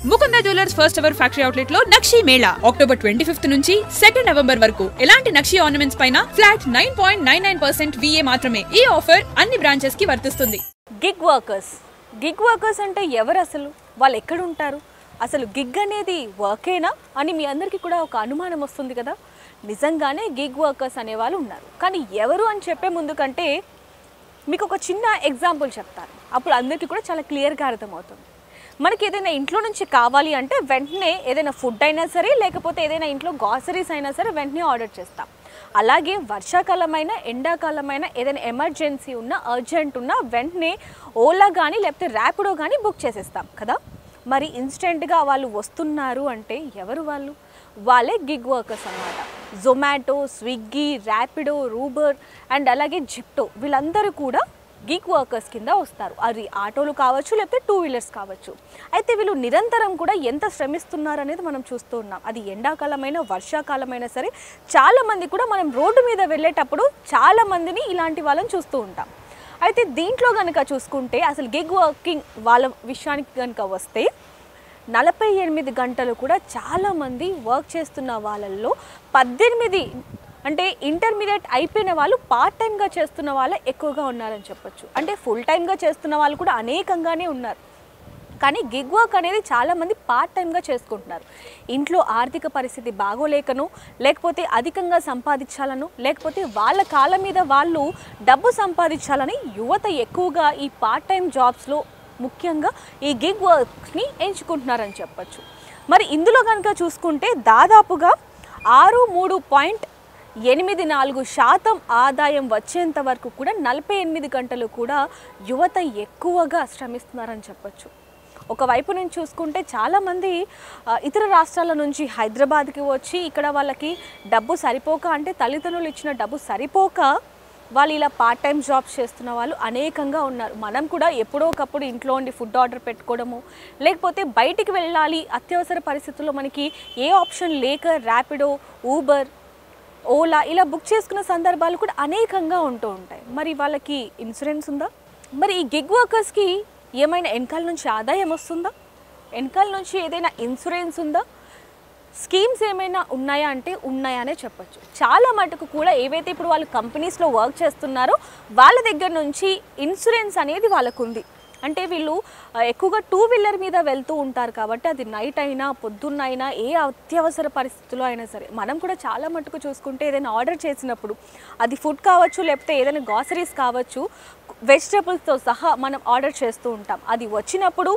Mukunda jewellers first ever factory outlet లో నక్షి Mela October 25 నుంచి 2 November వరకు ఎలాంటి నక్షి ఆర్నమెంట్స్ పైన ఫ్లాట్ 9.99% VA మాత్రమే. ఈ ఆఫర్ అన్ని బ్రాంచెస్ కి వర్తిస్తుంది. గిగ్ వర్కర్స్ అంటే ఎవరు అసలు? వాళ్ళు ఎక్కడ ఉంటారు? అసలు గిగ్ అనేది వర్కేనా అని మీ అందరికీ కూడా ఒక అనుమానం వస్తుంది కదా. నిజంగానే గిగ్ వర్కర్స్ అనే వాళ్ళు ఉన్నారు. కానీ ఎవరు అని చెప్పే ముందు కంటే మీకు ఒక చిన్న ఎగ్జాంపుల్ చెప్తాను. అప్పుడు అందరికీ కూడా చాలా క్లియర్గా అర్థమవుతుంది. మనకి ఏదైనా ఇంట్లో నుంచి కావాలి అంటే వెంటనే ఏదైనా ఫుడ్ అయినా సరే, లేకపోతే ఏదైనా ఇంట్లో గ్రాసరీస్ అయినా సరే వెంటనే ఆర్డర్ చేస్తాం. అలాగే వర్షాకాలమైన, ఎండాకాలమైన ఏదైనా ఎమర్జెన్సీ ఉన్నా, అర్జెంట్ ఉన్నా వెంటనే ఓలా కానీ లేకపోతే ర్యాపిడో కానీ బుక్ చేసేస్తాం కదా. మరి ఇన్స్టెంట్గా వాళ్ళు వస్తున్నారు అంటే ఎవరు వాళ్ళు? వాళ్ళే గిగ్ వర్కర్స్ అన్నమాట. Zomato, Swiggy, Rapido, Uber and అలాగే జిప్టో వీళ్ళందరూ కూడా గిగ్ వర్కర్స్ కింద వస్తారు. అది ఆటోలు కావచ్చు, లేకపోతే 2 వీలర్స్ కావచ్చు. అయితే వీళ్ళు నిరంతరం కూడా ఎంత శ్రమిస్తున్నారు అనేది మనం చూస్తూ ఉన్నాం. అది ఎండాకాలమైన, వర్షాకాలమైనా సరే చాలామంది కూడా మనం రోడ్డు మీద వెళ్ళేటప్పుడు చాలామందిని ఇలాంటి వాళ్ళని చూస్తూ ఉంటాం. అయితే దీంట్లో కనుక చూసుకుంటే అసలు గిగ్ వర్కింగ్ వాళ్ళ విషయానికి కనుక వస్తే 48 గంటలు కూడా చాలామంది వర్క్ చేస్తున్న వాళ్ళల్లో 18 అంటే ఇంటర్మీడియట్ అయిపోయిన వాళ్ళు పార్ట్ టైమ్గా చేస్తున్న వాళ్ళే ఎక్కువగా ఉన్నారని చెప్పొచ్చు. అంటే ఫుల్ టైమ్గా చేస్తున్న వాళ్ళు కూడా అనేకంగానే ఉన్నారు. కానీ గిగ్ వర్క్ అనేది చాలామంది పార్ట్ టైమ్గా చేసుకుంటున్నారు. ఇంట్లో ఆర్థిక పరిస్థితి బాగోలేకను, లేకపోతే అధికంగా సంపాదించాలను, లేకపోతే వాళ్ళ కాళ్ళ మీద వాళ్ళు డబ్బు సంపాదించాలని యువత ఎక్కువగా ఈ పార్ట్ టైం జాబ్స్లో ముఖ్యంగా ఈ గిగ్ వర్క్స్ని ఎంచుకుంటున్నారని చెప్పచ్చు. మరి ఇందులో కనుక చూసుకుంటే దాదాపుగా 63.84% ఆదాయం వచ్చేంత వరకు కూడా 48 గంటలు కూడా యువత ఎక్కువగా శ్రమిస్తున్నారని చెప్పచ్చు. ఒకవైపు నుంచి చూసుకుంటే చాలామంది ఇతర రాష్ట్రాల నుంచి హైదరాబాద్కి వచ్చి ఇక్కడ వాళ్ళకి డబ్బు సరిపోక, అంటే తల్లిదండ్రులు ఇచ్చిన డబ్బు సరిపోక వాళ్ళు ఇలా పార్ట్ టైం జాబ్స్ చేస్తున్న వాళ్ళు అనేకంగా ఉన్నారు. మనం కూడా ఎప్పుడో ఒకప్పుడు ఇంట్లో ఉండి ఫుడ్ ఆర్డర్ పెట్టుకోవడము, లేకపోతే బయటికి వెళ్ళాలి అత్యవసర పరిస్థితుల్లో మనకి ఏ ఆప్షన్ లేక ర్యాపిడో, ఊబర్, ఓలా ఇలా బుక్ చేసుకున్న సందర్భాలు కూడా అనేకంగా ఉంటూ ఉంటాయి. మరి వాళ్ళకి ఇన్సూరెన్స్ ఉందా? మరి ఈ గిగ్ వర్కర్స్కి ఏమైనా వెనకాల నుంచి ఆదాయం వస్తుందా? వెనకాల నుంచి ఏదైనా ఇన్సూరెన్స్ ఉందా? స్కీమ్స్ ఏమైనా ఉన్నాయా అంటే ఉన్నాయనే చెప్పచ్చు. చాలా మటుకు కూడా ఏవైతే ఇప్పుడు వాళ్ళు కంపెనీస్లో వర్క్ చేస్తున్నారో వాళ్ళ దగ్గర నుంచి ఇన్సూరెన్స్ అనేది వాళ్ళకు ఉంది. అంటే వీళ్ళు ఎక్కువగా 2 వీలర్ మీద వెళ్తూ ఉంటారు కాబట్టి అది నైట్ అయినా, పొద్దున్నైనా, ఏ అత్యవసర పరిస్థితుల్లో అయినా సరే మనం కూడా చాలా మటుకు చూసుకుంటే ఏదైనా ఆర్డర్ చేసినప్పుడు అది ఫుడ్ కావచ్చు, లేకపోతే ఏదైనా గ్రాసరీస్ కావచ్చు, వెజిటబుల్స్తో సహా మనం ఆర్డర్ చేస్తూ ఉంటాం. అది వచ్చినప్పుడు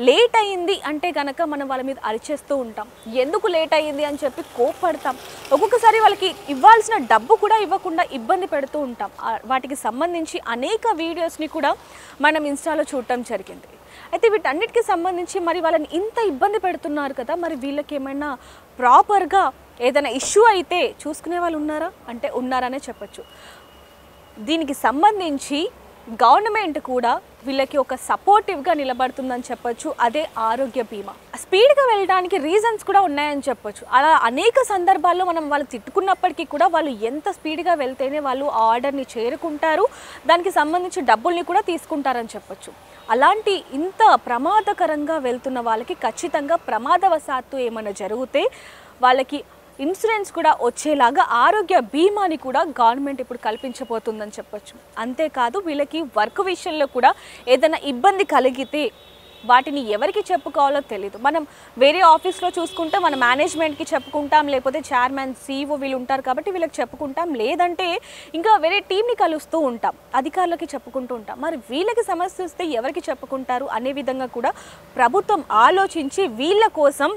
లేట్ అయ్యింది అంటే కనుక మనం వాళ్ళ మీద అరిచేస్తూ ఉంటాం. ఎందుకు లేట్ అయ్యింది అని చెప్పి కోప్పడతాం. ఒక్కొక్కసారి వాళ్ళకి ఇవ్వాల్సిన డబ్బు కూడా ఇవ్వకుండా ఇబ్బంది పెడుతూ ఉంటాం. వాటికి సంబంధించి అనేక వీడియోస్ని కూడా మనం ఇన్స్టాలో చూడటం జరిగింది. అయితే వీటన్నిటికీ సంబంధించి మరి వాళ్ళని ఇంత ఇబ్బంది పెడుతున్నారు కదా, మరి వీళ్ళకి ఏమైనా ప్రాపర్గా ఏదైనా ఇష్యూ అయితే చూసుకునే వాళ్ళు ఉన్నారా అంటే ఉన్నారనే చెప్పచ్చు. దీనికి సంబంధించి గవర్నమెంట్ కూడా వీళ్ళకి ఒక సపోర్టివ్గా నిలబడుతుందని చెప్పొచ్చు. అదే ఆరోగ్య బీమా. స్పీడ్గా వెళ్ళడానికి రీజన్స్ కూడా ఉన్నాయని చెప్పొచ్చు. అలా అనేక సందర్భాల్లో మనం వాళ్ళు తిట్టుకున్నప్పటికీ కూడా వాళ్ళు ఎంత స్పీడ్గా వెళ్తేనే వాళ్ళు ఆ ఆర్డర్ని చేరుకుంటారు, దానికి సంబంధించి డబ్బుల్ని కూడా తీసుకుంటారని చెప్పొచ్చు. అలాంటి ఇంత ప్రమాదకరంగా వెళ్తున్న వాళ్ళకి ఖచ్చితంగా ప్రమాదవశాత్తు ఏమైనా జరిగితే వాళ్ళకి ఇన్సూరెన్స్ కూడా వచ్చేలాగా ఆరోగ్య బీమాని కూడా గవర్నమెంట్ ఇప్పుడు కల్పించబోతుందని చెప్పొచ్చు. అంతేకాదు వీళ్ళకి వర్క్ విషయంలో కూడా ఏదైనా ఇబ్బంది కలిగితే వాటిని ఎవరికి చెప్పుకోవాలో తెలియదు. మనం వేరే ఆఫీస్లో చూసుకుంటే మన మేనేజ్మెంట్కి చెప్పుకుంటాం, లేకపోతే చైర్మన్, CEO వీళ్ళు ఉంటారు కాబట్టి వీళ్ళకి చెప్పుకుంటాం, లేదంటే ఇంకా వేరే టీంని కలుస్తూ ఉంటాం, అధికారులకి చెప్పుకుంటూ ఉంటాం. మరి వీళ్ళకి సమస్య వస్తే ఎవరికి చెప్పుకుంటారు అనే విధంగా కూడా ప్రభుత్వం ఆలోచించి వీళ్ళ కోసం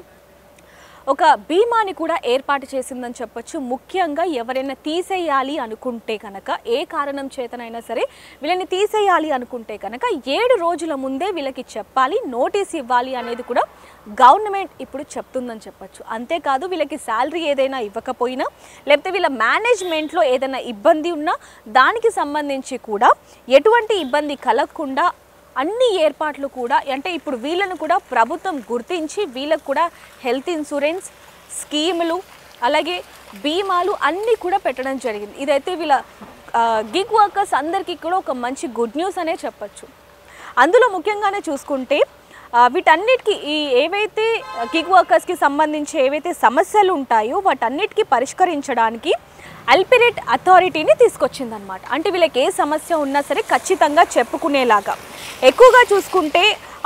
ఒక బీమాని కూడా ఏర్పాటు చేసిందని చెప్పొచ్చు. ముఖ్యంగా ఎవరైనా తీసేయాలి అనుకుంటే కనుక, ఏ కారణం చేతనైనా సరే వీళ్ళని తీసేయాలి అనుకుంటే కనుక 7 రోజుల ముందే వీళ్ళకి చెప్పాలి, నోటీస్ ఇవ్వాలి అనేది కూడా గవర్నమెంట్ ఇప్పుడు చెప్తుందని చెప్పొచ్చు. అంతేకాదు వీళ్ళకి శాలరీ ఏదైనా ఇవ్వకపోయినా, లేకపోతే వీళ్ళ మేనేజ్మెంట్లో ఏదైనా ఇబ్బంది ఉన్నా దానికి సంబంధించి కూడా ఎటువంటి ఇబ్బంది కలగకుండా అన్ని ఏర్పాట్లు కూడా, అంటే ఇప్పుడు వీళ్ళను కూడా ప్రభుత్వం గుర్తించి వీళ్ళకు కూడా హెల్త్ ఇన్సూరెన్స్ స్కీములు, అలాగే బీమాలు అన్నీ కూడా పెట్టడం జరిగింది. ఇదైతే వీళ్ళ గిగ్ వర్కర్స్ అందరికీ కూడా ఒక మంచి గుడ్ న్యూస్ అనే చెప్పచ్చు. అందులో ముఖ్యంగానే చూసుకుంటే వీటన్నిటికీ ఈ ఏవైతే గిగ్ వర్కర్స్కి సంబంధించి ఏవైతే సమస్యలు ఉంటాయో వాటన్నిటికీ పరిష్కరించడానికి అల్పిరేట్ అథారిటీని తీసుకొచ్చిందనమాట. అంటే వీళ్ళకి ఏ సమస్య ఉన్నా సరే ఖచ్చితంగా చెప్పుకునేలాగా. ఎక్కువగా చూసుకుంటే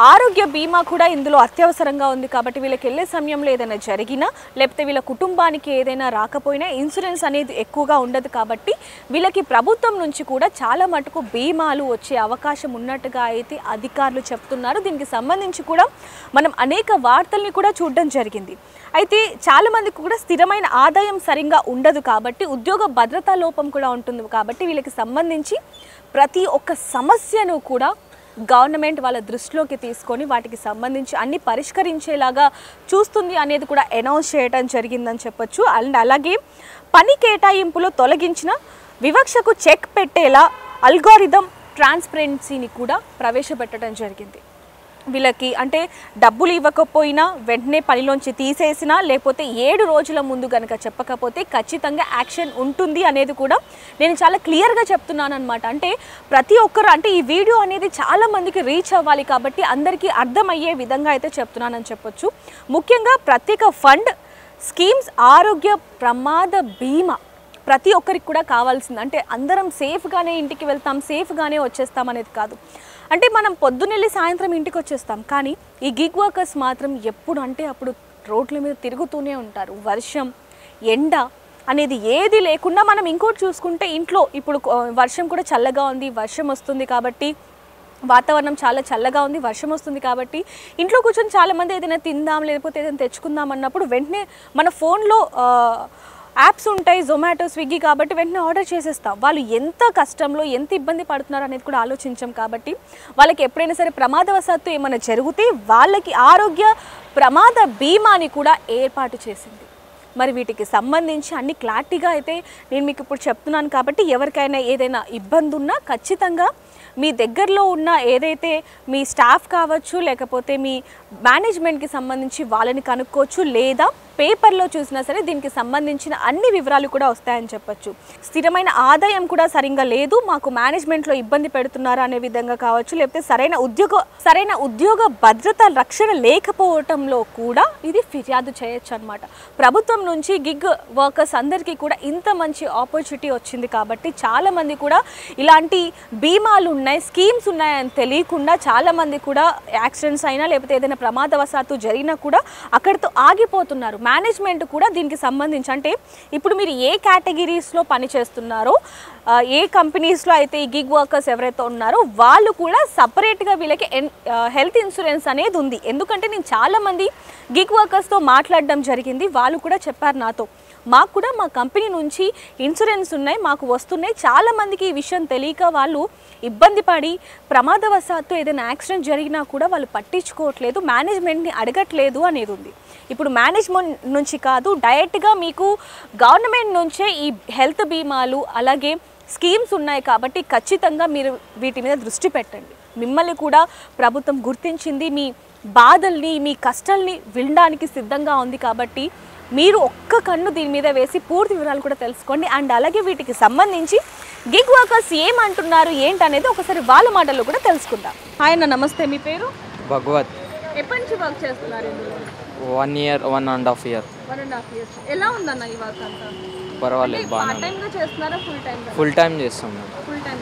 ఆరోగ్య బీమా కూడా ఇందులో అత్యవసరంగా ఉంది కాబట్టి వీళ్ళకి వెళ్ళే సమయంలో ఏదైనా జరిగినా లేకపోతే వీళ్ళ కుటుంబానికి ఏదైనా రాకపోయినా ఇన్సూరెన్స్ అనేది ఎక్కువగా ఉండదు కాబట్టి వీళ్ళకి ప్రభుత్వం నుంచి కూడా చాలా మటుకు బీమాలు వచ్చే అవకాశం ఉన్నట్టుగా అయితే అధికారులు చెప్తున్నారు. దీనికి సంబంధించి కూడా మనం అనేక వార్తల్ని కూడా చూడడం జరిగింది. అయితే చాలామందికి కూడా స్థిరమైన ఆదాయం సరిగ్గా ఉండదు కాబట్టి ఉద్యోగ భద్రతా లోపం కూడా ఉంటుంది కాబట్టి వీళ్ళకి సంబంధించి ప్రతి ఒక్క సమస్యను కూడా గవర్నమెంట్ వాళ్ళ దృష్టిలోకి తీసుకొని వాటికి సంబంధించి అన్ని పరిష్కరించేలాగా చూస్తుంది అనేది కూడా అనౌన్స్ చేయడం జరిగిందని చెప్పొచ్చు. అండ్ అలాగే పని కేటాయింపులో తొలగించిన వివక్షకు చెక్ పెట్టేలా అల్గోరిథం ట్రాన్స్పరెన్సీని కూడా ప్రవేశపెట్టడం జరిగింది. వీళ్ళకి అంటే డబ్బులు ఇవ్వకపోయినా వెంటనే పనిలోంచి తీసేసినా లేకపోతే 7 రోజుల ముందు కనుక చెప్పకపోతే ఖచ్చితంగా యాక్షన్ ఉంటుంది అనేది కూడా నేను చాలా క్లియర్గా చెప్తున్నాను అనమాట. అంటే ప్రతి ఒక్కరు అంటే ఈ వీడియో అనేది చాలా మందికి రీచ్ అవ్వాలి కాబట్టి అందరికీ అర్థమయ్యే విధంగా అయితే చెప్తున్నానని చెప్పొచ్చు. ముఖ్యంగా ప్రత్యేక ఫండ్ స్కీమ్స్ ఆరోగ్య ప్రమాద బీమా ప్రతి ఒక్కరికి కూడా కావాల్సింది. అంటే అందరం సేఫ్గానే ఇంటికి వెళ్తాం, సేఫ్గానే వచ్చేస్తాం అనేది కాదు. అంటే మనం పొద్దున్నెళ్ళి సాయంత్రం ఇంటికి వచ్చేస్తాం, కానీ ఈ గిగ్ వర్కర్స్ మాత్రం ఎప్పుడు అంటే అప్పుడు రోడ్ల మీద తిరుగుతూనే ఉంటారు. వర్షం ఎండ అనేది ఏది లేకుండా మనం ఇంకోటి చూసుకుంటే ఇంట్లో ఇప్పుడు వర్షం కూడా చల్లగా ఉంది, వర్షం వస్తుంది కాబట్టి వాతావరణం చాలా చల్లగా ఉంది, వర్షం వస్తుంది కాబట్టి ఇంట్లో కూర్చొని చాలామంది ఏదైనా తిందాం లేకపోతే ఏదైనా తెచ్చుకుందాం అన్నప్పుడు వెంటనే మన ఫోన్లో యాప్స్ ఉంటాయి, జొమాటో, స్విగ్గీ, కాబట్టి వెంటనే ఆర్డర్ చేసేస్తాం. వాళ్ళు ఎంత కష్టంలో ఎంత ఇబ్బంది పడుతున్నారు అనేది కూడా ఆలోచించాం కాబట్టి వాళ్ళకి ఎప్పుడైనా సరే ప్రమాదవశాత్తు ఏమైనా జరిగితే వాళ్ళకి ఆరోగ్య ప్రమాద బీమాని కూడా ఏర్పాటు చేసింది. మరి వీటికి సంబంధించి అన్ని క్లారిటీగా అయితే నేను మీకు ఇప్పుడు చెప్తున్నాను కాబట్టి ఎవరికైనా ఏదైనా ఇబ్బంది ఉన్నా ఖచ్చితంగా మీ దగ్గరలో ఉన్న ఏదైతే మీ స్టాఫ్ కావచ్చు లేకపోతే మీ మేనేజ్మెంట్కి సంబంధించి వాళ్ళని కనుక్కోవచ్చు, లేదా పేపర్లో చూసినా సరే దీనికి సంబంధించిన అన్ని వివరాలు కూడా వస్తాయని చెప్పొచ్చు. స్థిరమైన ఆదాయం కూడా సరిగ్గా లేదు, మాకు మేనేజ్మెంట్లో ఇబ్బంది పెడుతున్నారు అనే విధంగా కావచ్చు, లేకపోతే సరైన ఉద్యోగ భద్రత రక్షణ లేకపోవటంలో కూడా ఇది ఫిర్యాదు చేయొచ్చు అనమాట. ప్రభుత్వం నుంచి గిగ్ వర్కర్స్ అందరికీ కూడా ఇంత మంచి ఆపర్చునిటీ వచ్చింది కాబట్టి చాలామంది కూడా ఇలాంటి బీమాలు ఉన్నాయి, స్కీమ్స్ ఉన్నాయని తెలియకుండా చాలామంది కూడా యాక్సిడెంట్స్ అయినా లేకపోతే ఏదైనా ప్రమాదవశాత్తు జరిగినా కూడా అక్కడితో ఆగిపోతున్నారు. మేనేజ్మెంట్ కూడా దీనికి సంబంధించి అంటే ఇప్పుడు మీరు ఏ కేటగిరీస్లో పనిచేస్తున్నారో ఏ కంపెనీస్లో అయితే ఈ గిగ్ వర్కర్స్ ఎవరైతే ఉన్నారో వాళ్ళు కూడా సపరేట్గా వీళ్ళకి హెల్త్ ఇన్సూరెన్స్ అనేది ఉంది. ఎందుకంటే నేను చాలామంది గిగ్ వర్కర్స్తో మాట్లాడడం జరిగింది, వాళ్ళు కూడా చెప్పారు నాతో, మాకు కూడా మా కంపెనీ నుంచి ఇన్సూరెన్స్ ఉన్నాయి, మాకు వస్తున్నాయి. చాలామందికి ఈ విషయం తెలియక వాళ్ళు ఇబ్బంది పడి ప్రమాదవశాత్తు ఏదైనా యాక్సిడెంట్ జరిగినా కూడా వాళ్ళు పట్టించుకోవట్లేదు, మేనేజ్మెంట్ని అడగట్లేదు అనేది ఉంది. ఇప్పుడు మేనేజ్మెంట్ నుంచి కాదు, డైరెక్ట్గా మీకు గవర్నమెంట్ నుంచే ఈ హెల్త్ బీమాలు అలాగే స్కీమ్స్ ఉన్నాయి కాబట్టి ఖచ్చితంగా మీరు వీటి మీద దృష్టి పెట్టండి. మిమ్మల్ని కూడా ప్రభుత్వం గుర్తించింది, మీ బాధల్ని మీ కష్టాల్ని వినడానికి సిద్ధంగా ఉంది కాబట్టి మీరు ఒక్క కన్ను దీని మీద వేసి పూర్తి వివరాలు కూడా తెలుసుకోండి. అండ్ అలాగే వీటికి సంబంధించి గిగ్ వర్కర్స్ ఏమంటున్నారు ఏంటనేది ఒకసారి వాళ్ళ మాటల్లో కూడా తెలుసుకుందాం. హాయ్ అన్న, నమస్తే. మీ పేరు? భగవత్. ఎప్పటి నుంచి వర్క్ చేస్తున్నారు ఇందులో? 1 year, 1.5 years. 1.5 years. ఎలా ఉందన్న ఈ వర్క్ అంతా? పర్వాలేదు, బాగా. పార్ట్ టైం గా చేస్తున్నారా, ఫుల్ టైం? ఫుల్ టైం చేస్తున్నాం. Full time.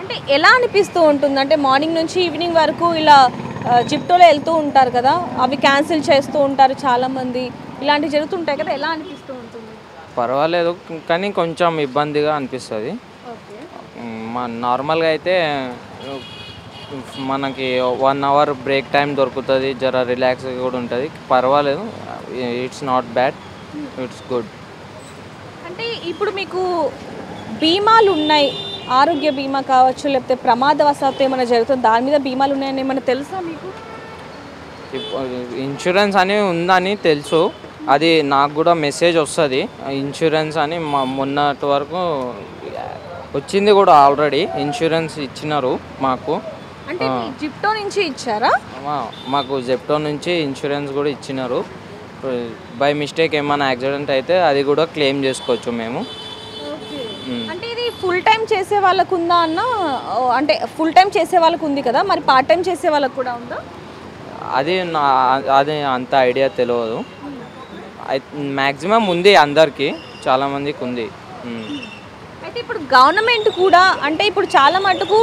అంటే ఎలా అనిపిస్తూ ఉంటుంది అంటే మార్నింగ్ నుంచి ఈవినింగ్ వరకు ఇలా జిప్టోలో వెళ్తూ ఉంటారు కదా, అవి క్యాన్సిల్ చేస్తూ ఉంటారు చాలా మంది, ఇలాంటివి జరుగుతుంటాయి కదా, ఎలా అనిపిస్తూ ఉంటుంది? పర్వాలేదు కానీ కొంచెం ఇబ్బందిగా అనిపిస్తుంది. నార్మల్గా అయితే మనకి 1 hour బ్రేక్ టైం దొరుకుతుంది, జర రిలాక్స్ కూడా ఉంటుంది, పర్వాలేదు. It's not bad, it's good. అంటే ఇప్పుడు మీకు బీమాలు ఉన్నాయి, ఆరోగ్య బీమా కావచ్చు లేకపోతే ప్రమాదవశాత్తు ఏమైనా జరుగుతుంది దాని మీద బీమాలు ఉన్నాయని ఏమైనా తెలుసా మీకు? ఇన్సూరెన్స్ అని ఉందని తెలుసు, అది నాకు కూడా మెసేజ్ వస్తుంది ఇన్సూరెన్స్ అని. మొన్నటి వరకు వచ్చింది కూడా, ఆల్రెడీ ఇన్సూరెన్స్ ఇచ్చినారు మాకు. అంటే జిప్టో నుంచి ఇచ్చారా? మాకు జెప్టో నుంచి ఇన్సూరెన్స్ కూడా ఇచ్చినారు. బై మిస్టేక్ ఏమైనా యాక్సిడెంట్ అయితే అది కూడా క్లెయిమ్ చేసుకోవచ్చు మేము. అంటే ఇది ఫుల్ టైం చేసే వాళ్ళకు ఉందా అన్న? అంటే ఫుల్ టైం చేసే వాళ్ళకు ఉంది కదా, మరి పార్ట్ టైం చేసే వాళ్ళకు కూడా ఉందా? అది అది అంత ఐడియా తెలియదు. మ్యాక్సిమం ఉంది, అందరికీ చాలామందికి ఉంది. అయితే ఇప్పుడు గవర్నమెంట్ కూడా అంటే ఇప్పుడు చాలా మటుకు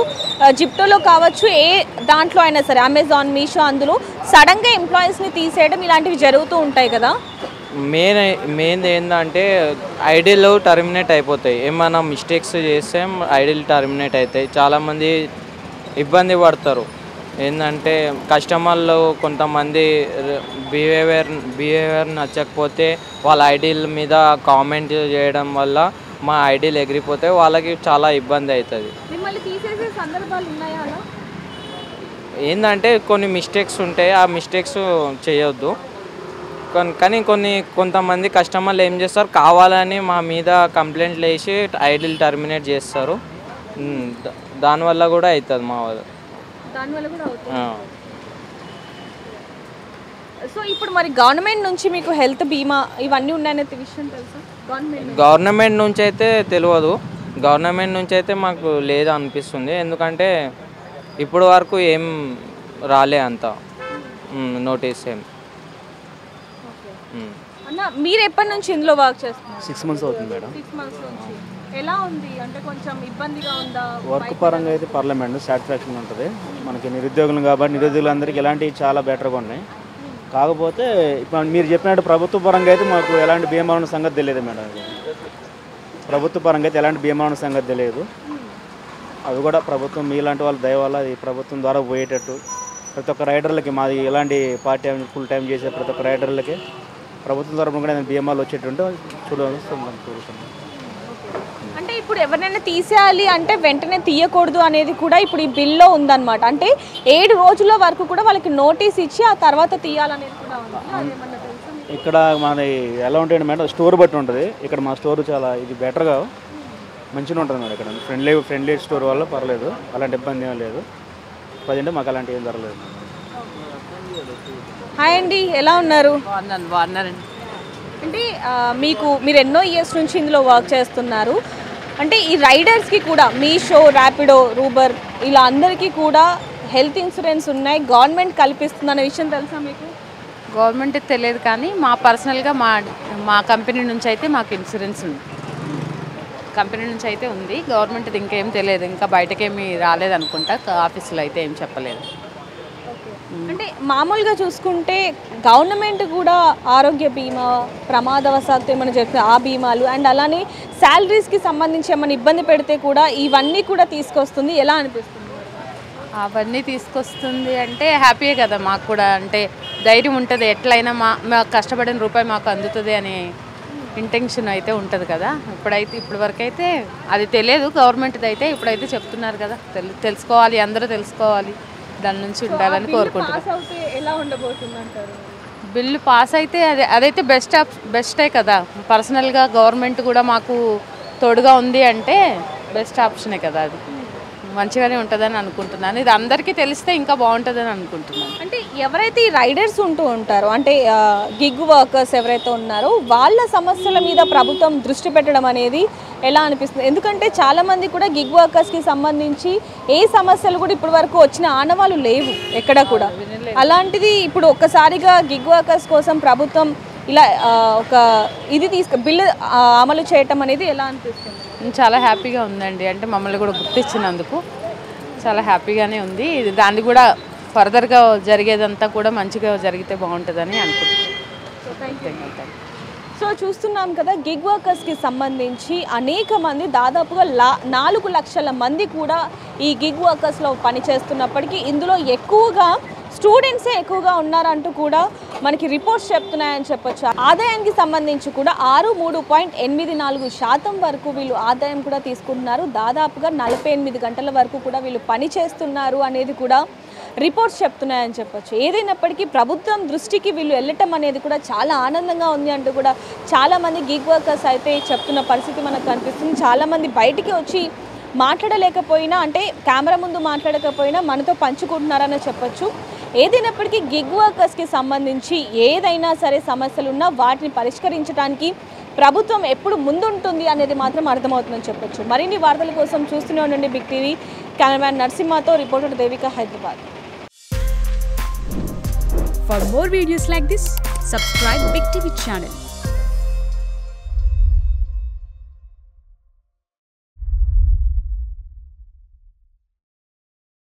జిప్టోలో కావచ్చు, ఏ దాంట్లో అయినా సరే, అమెజాన్, మీషో, అందులో సడన్గా ఎంప్లాయీస్ని తీసేయడం ఇలాంటివి జరుగుతూ ఉంటాయి కదా. మెయిన్ ఏంటంటే ఐడీలు టర్మినేట్ అయిపోతాయి. ఏమైనా మిస్టేక్స్ చేస్తే ఐడీలు టర్మినేట్ అవుతాయి. చాలామంది ఇబ్బంది పడతారు. ఏంటంటే కస్టమర్లు కొంతమంది బిహేవియర్ నచ్చకపోతే వాళ్ళ ఐడీల మీద కామెంట్ చేయడం వల్ల మా ఐడీలు ఎగిరిపోతే వాళ్ళకి చాలా ఇబ్బంది అవుతుంది. ఏంటంటే కొన్ని మిస్టేక్స్ ఉంటాయి, ఆ మిస్టేక్స్ చేయొద్దు. కానీ కొంతమంది కస్టమర్లు ఏం చేస్తారు, కావాలని మా మీద కంప్లైంట్లు వేసి ఐడీలు టర్మినేట్ చేస్తారు. దానివల్ల కూడా అవుతుంది మా వాళ్ళు. సో ఇప్పుడు మరి గవర్నమెంట్ నుంచి మీకు హెల్త్ బీమా ఇవన్నీ ఉన్నాయనే విషయం తెలుసా? గవర్నమెంట్ నుంచి అయితే తెలియదు. గవర్నమెంట్ నుంచి అయితే మాకు లేదా అనిపిస్తుంది. ఎందుకంటే ఇప్పుడు వరకు ఏం రాలే అంత నోటీస్ ఏం. అన్న మీరు ఎప్పటి నుంచి ఇందులో వర్క్ చేస్తున్నారు? 6 months అవుతుంది మేడం. 6 months నుంచి. ఎలా ఉంది అంటే కొంచెం ఇబ్బందిగా ఉందా? వర్క్ పరంగా అయితే పర్లేదు మేడం, సాటిస్ఫాక్షన్ ఉంటుంది. మనకి నిరుద్యోగులు కాబట్టి నిరుద్యోగులందరికీ ఎలాంటివి చాలా బెటర్గా ఉన్నాయి. కాకపోతే ఇప్పుడు మీరు చెప్పినట్టు ప్రభుత్వ పరంగా అయితే మాకు ఎలాంటి బీమా ఉన్న సంగతి తెలియదు మేడం. ప్రభుత్వ పరంగా అయితే ఎలాంటి బీమా ఉన్న సంగతి తెలియదు. అవి కూడా ప్రభుత్వం మీలాంటి వాళ్ళ దయ వల్ల అది ప్రభుత్వం ద్వారా పోయేటట్టు ప్రతి ఒక్క రైడర్లకి, మాది ఎలాంటి పార్ట్ టైం ఫుల్ టైం చేసే ప్రతి ఒక్క రైడర్లకి ప్రభుత్వం తరపున కూడా బీమాలు వచ్చేటట్టు కోరుతున్నాం. అంటే ఇప్పుడు ఎవరైనా తీసేయాలి అంటే వెంటనే తీయకూడదు అనేది కూడా ఇప్పుడు ఈ బిల్లో ఉందన్నమాట. అంటే 7 రోజుల వరకు కూడా వాళ్ళకి నోటీస్ ఇచ్చి ఆ తర్వాత తీయాలనేది కూడా ఉంది. ఇక్కడ మాది ఎలా ఉంటుంది మేడం, స్టోర్ బట్టి ఉంటుంది. ఇక్కడ మా స్టోర్ చాలా ఇది బెటర్గా మంచిగా ఉంటుంది మేడం. ఇక్కడ ఫ్రెండ్లీ స్టోర్ వల్ల పర్లేదు, అలాంటి ఇబ్బంది ఏం లేదు. ప్రజెంట్ మాకు అలాంటి ఏం జరగలేదు. హాయ్ అండి, ఎలా ఉన్నారు? బాగున్నారండి. అంటే మీరు ఎన్నో ఇయర్స్ నుంచి ఇందులో వర్క్ చేస్తున్నారు. అంటే ఈ రైడర్స్కి కూడా మీషో, ర్యాపిడో, రూబర్ ఇలా అందరికీ కూడా హెల్త్ ఇన్సూరెన్స్ ఉన్నాయి, గవర్నమెంట్ కల్పిస్తుందన్న విషయం తెలుసా మీకు? గవర్నమెంట్ తెలియదు కానీ మా పర్సనల్గా మా కంపెనీ నుంచి అయితే మాకు ఇన్సూరెన్స్ ఉంది. కంపెనీ నుంచి అయితే ఉంది. గవర్నమెంట్ ఇంకేం తెలియదు, ఇంకా బయటకేమీ రాలేదనుకుంటా. ఆఫీసులో అయితే ఏం చెప్పలేదు. అంటే మామూలుగా చూసుకుంటే గవర్నమెంట్ కూడా ఆరోగ్య బీమా, ప్రమాదవశాత్తు ఏమైనా చెప్తే ఆ బీమాలు, అండ్ అలానే శాలరీస్కి సంబంధించి ఏమైనా ఇబ్బంది పెడితే కూడా ఇవన్నీ కూడా తీసుకొస్తుంది. ఎలా అనిపిస్తుంది? అవన్నీ తీసుకొస్తుంది అంటే హ్యాపీయే కదా మాకు కూడా. అంటే ధైర్యం ఉంటుంది, ఎట్లయినా మాకు కష్టపడిన రూపాయి మాకు అందుతుంది అనే ఇంటెన్షన్ అయితే ఉంటుంది కదా. ఇప్పటి వరకు అయితే అది తెలియదు గవర్నమెంట్ది అయితే. ఇప్పుడైతే చెప్తున్నారు కదా, తెలుసుకోవాలి, అందరూ తెలుసుకోవాలి, దాని నుంచి ఉండాలని కోరుకుంటున్నాను. బిల్లు పాస్ అయితే అదైతే బెస్టే కదా. పర్సనల్గా గవర్నమెంట్ కూడా మాకు తోడుగా ఉంది అంటే బెస్ట్ ఆప్షనే కదా. అది మంచిగానే ఉంటుందని అనుకుంటున్నాను. ఇది అందరికీ తెలిస్తే ఇంకా బాగుంటుందని అనుకుంటున్నాను. అంటే ఎవరైతే ఈ రైడర్స్ ఉంటూ ఉంటారో, అంటే గిగ్ వర్కర్స్ ఎవరైతే ఉన్నారో వాళ్ళ సమస్యల మీద ప్రభుత్వం దృష్టి పెట్టడం అనేది ఎలా అనిపిస్తుంది? ఎందుకంటే చాలామంది కూడా గిగ్ వర్కర్స్కి సంబంధించి ఏ సమస్యలు కూడా ఇప్పటి వరకు వచ్చిన ఆనవాళ్ళు లేవు ఎక్కడ కూడా. అలాంటిది ఇప్పుడు ఒక్కసారిగా గిగ్ వర్కర్స్ కోసం ప్రభుత్వం ఇలా ఒక బిల్లు అమలు చేయటం అనేది ఎలా అనిపిస్తుంది? చాలా హ్యాపీగా ఉందండి. అంటే మమ్మల్ని కూడా గుర్తించినందుకు చాలా హ్యాపీగానే ఉంది. దాన్ని కూడా ఫర్దర్గా జరిగేదంతా కూడా మంచిగా జరిగితే బాగుంటుందని అనుకుంటున్నాను. సో చూస్తున్నాం కదా, గిగ్ వర్కర్స్కి సంబంధించి అనేక మంది, దాదాపుగా 4 లక్షల మంది కూడా ఈ గిగ్ వర్కర్స్లో పనిచేస్తున్నప్పటికీ ఇందులో ఎక్కువగా స్టూడెంట్సే ఎక్కువగా ఉన్నారంటూ కూడా మనకి రిపోర్ట్స్ చెప్తున్నాయని చెప్పొచ్చు. ఆదాయానికి సంబంధించి కూడా 63.84% వరకు వీళ్ళు ఆదాయం కూడా తీసుకుంటున్నారు. దాదాపుగా 48 గంటల వరకు కూడా వీళ్ళు పని చేస్తున్నారు అనేది కూడా రిపోర్ట్స్ చెప్తున్నాయని చెప్పొచ్చు. ఏదైనప్పటికీ ప్రభుత్వం దృష్టికి వీళ్ళు వెళ్ళటం అనేది కూడా చాలా ఆనందంగా ఉంది అంటూ కూడా చాలామంది గిగ్ వర్కర్స్ అయితే చెప్తున్న పరిస్థితి మనకు కనిపిస్తుంది. చాలామంది బయటికి వచ్చి మాట్లాడలేకపోయినా, అంటే కెమెరా ముందు మాట్లాడకపోయినా మనతో పంచుకుంటున్నారని చెప్పొచ్చు. ఏదైనప్పటికీ గిగ్ వర్కర్స్కి సంబంధించి ఏదైనా సరే సమస్యలు ఉన్నా వాటిని పరిష్కరించడానికి ప్రభుత్వం ఎప్పుడు ముందుంటుంది అనేది మాత్రం అర్థమవుతుందని చెప్పొచ్చు. మరిన్ని వార్తల కోసం చూస్తూనే ఉండండి బిగ్ టీవీ. కెమెరామ్యాన్ నరసింహతో reporter Devika, Hyderabad. For more videos like this, subscribe Big TV channel.